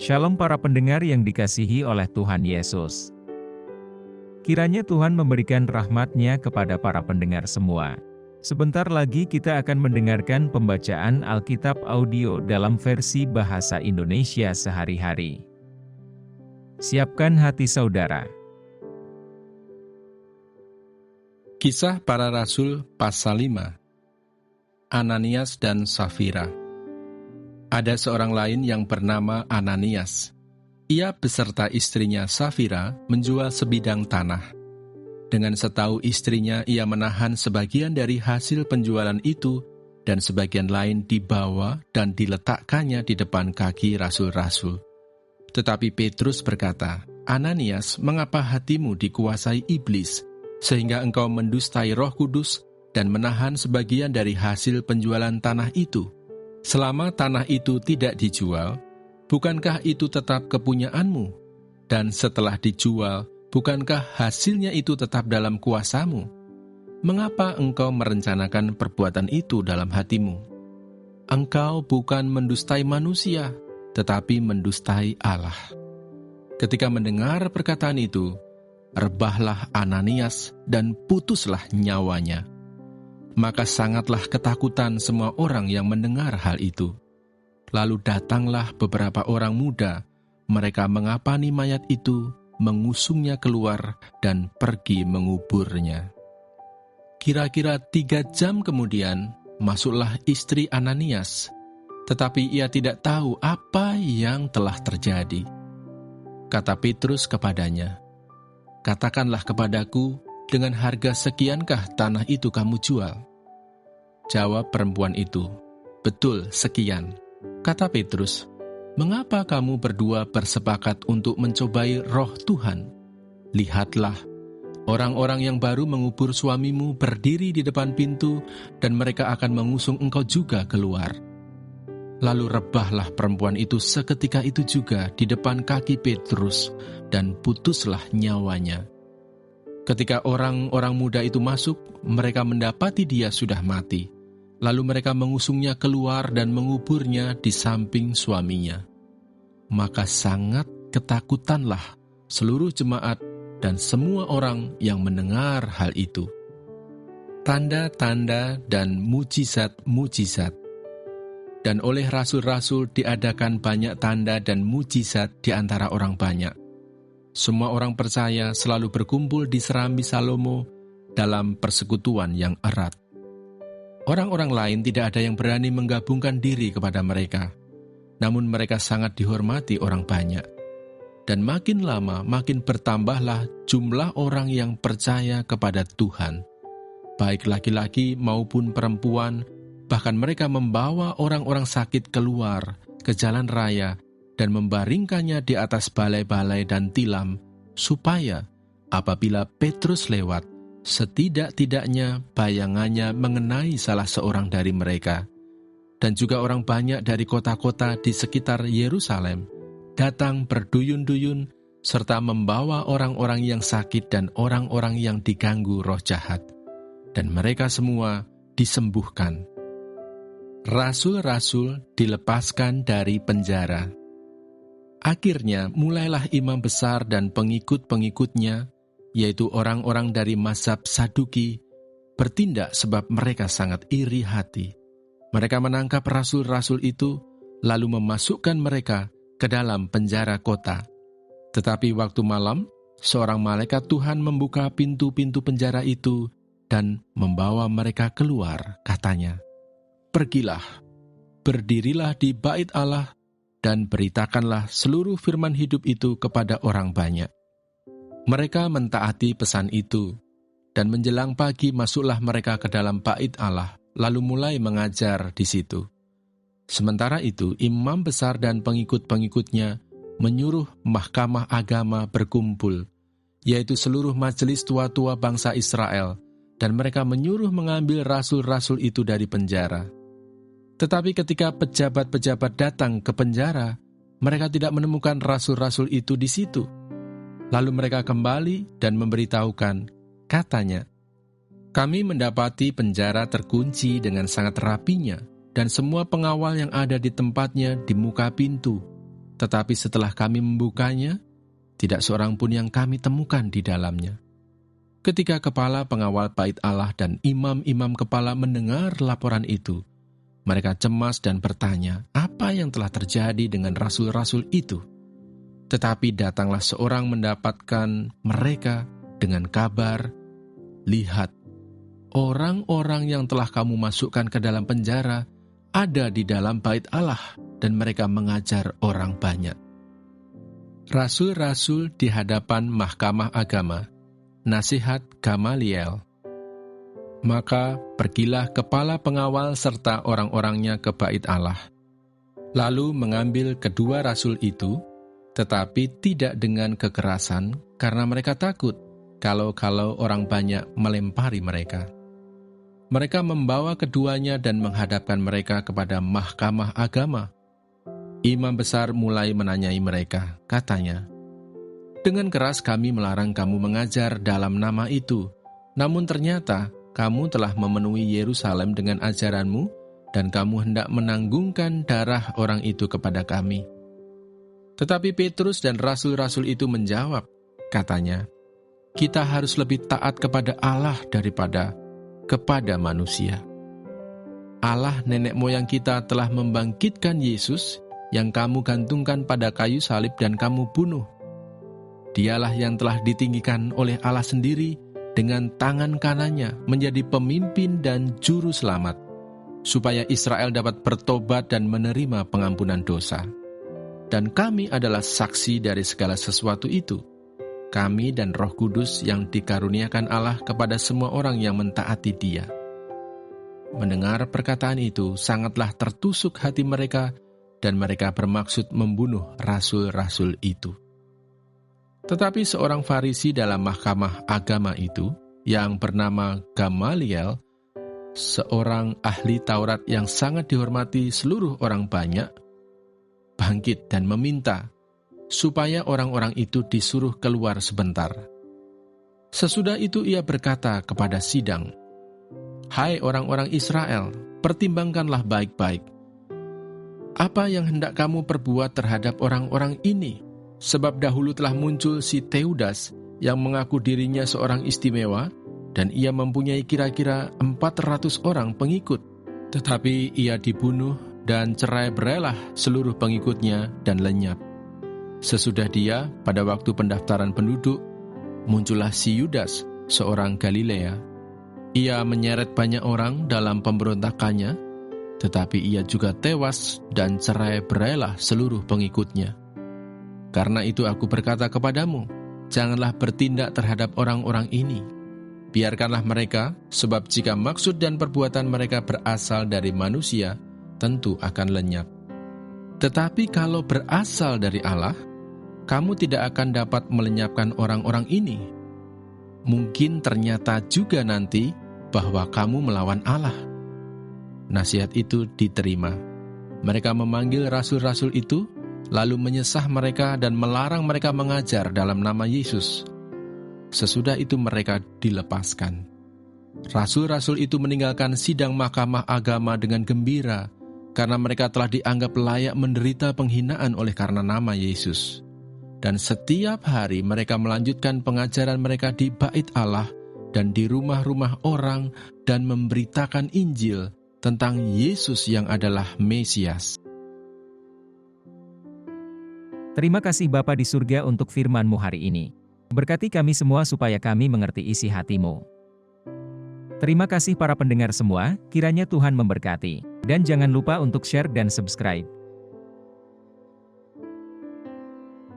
Shalom para pendengar yang dikasihi oleh Tuhan Yesus. Kiranya Tuhan memberikan rahmat-Nya kepada para pendengar semua. Sebentar lagi kita akan mendengarkan pembacaan Alkitab audio dalam versi bahasa Indonesia sehari-hari. Siapkan hati saudara. Kisah Para Rasul pasal 5. Ananias dan Safira. Ada seorang lain yang bernama Ananias. Ia beserta istrinya Safira menjual sebidang tanah. Dengan setahu istrinya, ia menahan sebagian dari hasil penjualan itu dan sebagian lain dibawa dan diletakkannya di depan kaki rasul-rasul. Tetapi Petrus berkata, "Ananias, mengapa hatimu dikuasai iblis, sehingga engkau mendustai Roh Kudus dan menahan sebagian dari hasil penjualan tanah itu? Selama tanah itu tidak dijual, bukankah itu tetap kepunyaanmu? Dan setelah dijual, bukankah hasilnya itu tetap dalam kuasamu? Mengapa engkau merencanakan perbuatan itu dalam hatimu? Engkau bukan mendustai manusia, tetapi mendustai Allah." Ketika mendengar perkataan itu, rebahlah Ananias dan putuslah nyawanya. Maka sangatlah ketakutan semua orang yang mendengar hal itu. Lalu datanglah beberapa orang muda, mereka mengapani mayat itu, mengusungnya keluar, dan pergi menguburnya. Kira-kira 3 jam kemudian, masuklah istri Ananias, tetapi ia tidak tahu apa yang telah terjadi. Kata Petrus kepadanya, "Katakanlah kepadaku, dengan harga sekiankah tanah itu kamu jual?" Jawab perempuan itu, "Betul, sekian." Kata Petrus, "Mengapa kamu berdua bersepakat untuk mencobai roh Tuhan? Lihatlah, orang-orang yang baru mengubur suamimu berdiri di depan pintu, dan mereka akan mengusung engkau juga keluar." Lalu rebahlah perempuan itu seketika itu juga di depan kaki Petrus, dan putuslah nyawanya. Ketika orang-orang muda itu masuk, mereka mendapati dia sudah mati. Lalu mereka mengusungnya keluar dan menguburnya di samping suaminya. Maka sangat ketakutanlah seluruh jemaat dan semua orang yang mendengar hal itu. Tanda-tanda dan mujizat-mujizat. Dan oleh rasul-rasul diadakan banyak tanda dan mujizat di antara orang banyak. Semua orang percaya selalu berkumpul di serambi Salomo dalam persekutuan yang erat. Orang-orang lain tidak ada yang berani menggabungkan diri kepada mereka, namun mereka sangat dihormati orang banyak. Dan makin lama makin bertambahlah jumlah orang yang percaya kepada Tuhan, baik laki-laki maupun perempuan, bahkan mereka membawa orang-orang sakit keluar ke jalan raya dan membaringkannya di atas balai-balai dan tilam, supaya apabila Petrus lewat, setidak-tidaknya bayangannya mengenai salah seorang dari mereka. Dan juga orang banyak dari kota-kota di sekitar Yerusalem datang berduyun-duyun, serta membawa orang-orang yang sakit dan orang-orang yang diganggu roh jahat. Dan mereka semua disembuhkan. Rasul-rasul dilepaskan dari penjara. Akhirnya mulailah imam besar dan pengikut-pengikutnya, yaitu orang-orang dari mazhab Saduki, bertindak sebab mereka sangat iri hati. Mereka menangkap rasul-rasul itu, lalu memasukkan mereka ke dalam penjara kota. Tetapi waktu malam, seorang malaikat Tuhan membuka pintu-pintu penjara itu dan membawa mereka keluar, katanya, "Pergilah, berdirilah di bait Allah, dan beritakanlah seluruh firman hidup itu kepada orang banyak." Mereka mentaati pesan itu, dan menjelang pagi masuklah mereka ke dalam bait Allah, lalu mulai mengajar di situ. Sementara itu, imam besar dan pengikut-pengikutnya menyuruh mahkamah agama berkumpul, yaitu seluruh majelis tua-tua bangsa Israel, dan mereka menyuruh mengambil rasul-rasul itu dari penjara. Tetapi ketika pejabat-pejabat datang ke penjara, mereka tidak menemukan rasul-rasul itu di situ. Lalu mereka kembali dan memberitahukan, katanya, "Kami mendapati penjara terkunci dengan sangat rapinya, dan semua pengawal yang ada di tempatnya di muka pintu. Tetapi setelah kami membukanya, tidak seorang pun yang kami temukan di dalamnya. Ketika kepala pengawal bait Allah dan imam-imam kepala mendengar laporan itu, mereka cemas dan bertanya, apa yang telah terjadi dengan rasul-rasul itu? Tetapi datanglah seorang mendapatkan mereka dengan kabar, lihat, orang-orang yang telah kamu masukkan ke dalam penjara ada di dalam bait Allah dan mereka mengajar orang banyak. Rasul-rasul di hadapan mahkamah agama, nasihat Gamaliel. Maka pergilah kepala pengawal serta orang-orangnya ke bait Allah, lalu mengambil kedua rasul itu, tetapi tidak dengan kekerasan, karena mereka takut kalau orang banyak melempari mereka. Mereka membawa keduanya dan menghadapkan mereka kepada mahkamah agama. Imam besar mulai menanyai mereka, katanya, dengan keras kami melarang kamu mengajar dalam nama itu, namun ternyata kamu telah memenuhi Yerusalem dengan ajaranmu, dan kamu hendak menanggungkan darah orang itu kepada kami. Tetapi Petrus dan rasul-rasul itu menjawab, katanya, kita harus lebih taat kepada Allah daripada kepada manusia. Allah nenek moyang kita telah membangkitkan Yesus yang kamu gantungkan pada kayu salib dan kamu bunuh. Dialah yang telah ditinggikan oleh Allah sendiri dengan tangan kanannya menjadi pemimpin dan juru selamat, supaya Israel dapat bertobat dan menerima pengampunan dosa. Dan kami adalah saksi dari segala sesuatu itu. Kami dan Roh Kudus yang dikaruniakan Allah kepada semua orang yang mentaati Dia. Mendengar perkataan itu, sangatlah tertusuk hati mereka, dan mereka bermaksud membunuh rasul-rasul itu. Tetapi seorang Farisi dalam mahkamah agama itu, yang bernama Gamaliel, seorang ahli Taurat yang sangat dihormati seluruh orang banyak, bangkit dan meminta supaya orang-orang itu disuruh keluar sebentar. Sesudah itu ia berkata kepada sidang, hai orang-orang Israel, pertimbangkanlah baik-baik. Apa yang hendak kamu perbuat terhadap orang-orang ini? Sebab dahulu telah muncul si Teudas yang mengaku dirinya seorang istimewa, dan ia mempunyai kira-kira 400 orang pengikut. Tetapi ia dibunuh dan cerai-berailah seluruh pengikutnya dan lenyap. Sesudah dia, pada waktu pendaftaran penduduk, muncullah si Yudas, seorang Galilea. Ia menyeret banyak orang dalam pemberontakannya, tetapi ia juga tewas dan cerai-berailah seluruh pengikutnya. Karena itu aku berkata kepadamu, janganlah bertindak terhadap orang-orang ini. Biarkanlah mereka, sebab jika maksud dan perbuatan mereka berasal dari manusia, tentu akan lenyap. Tetapi kalau berasal dari Allah, kamu tidak akan dapat melenyapkan orang-orang ini. Mungkin ternyata juga nanti bahwa kamu melawan Allah. Nasihat itu diterima. Mereka memanggil rasul-rasul itu, lalu menyesah mereka dan melarang mereka mengajar dalam nama Yesus. Sesudah itu mereka dilepaskan. Rasul-rasul itu meninggalkan sidang mahkamah agama dengan gembira, karena mereka telah dianggap layak menderita penghinaan oleh karena nama Yesus. Dan setiap hari mereka melanjutkan pengajaran mereka di bait Allah dan di rumah-rumah orang dan memberitakan Injil tentang Yesus yang adalah Mesias. Terima kasih Bapa di surga untuk firman-Mu hari ini. Berkati kami semua supaya kami mengerti isi hati-Mu. Terima kasih para pendengar semua, kiranya Tuhan memberkati. Dan jangan lupa untuk share dan subscribe.